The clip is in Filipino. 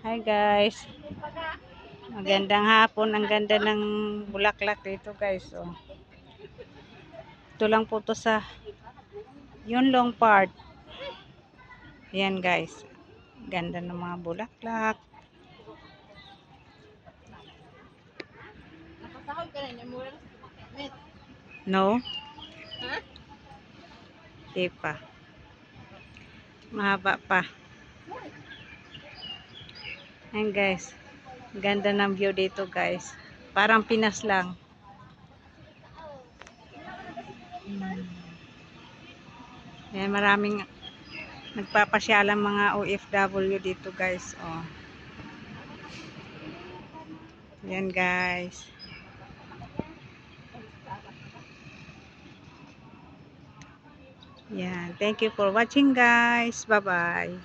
Hi guys. Magandang hapon. Ang ganda ng bulaklak dito guys. Oh. Ito lang po to sa Yunlong part. Ayan guys. Ganda ng mga bulaklak. No? Di pa. Mahaba pa. Ayan guys. Ganda ng view dito guys. Parang Pinas lang. Ayan, maraming nagpapasyalang mga OFW dito guys. Oh. Ayan guys. Yan. Thank you for watching guys. Bye-bye.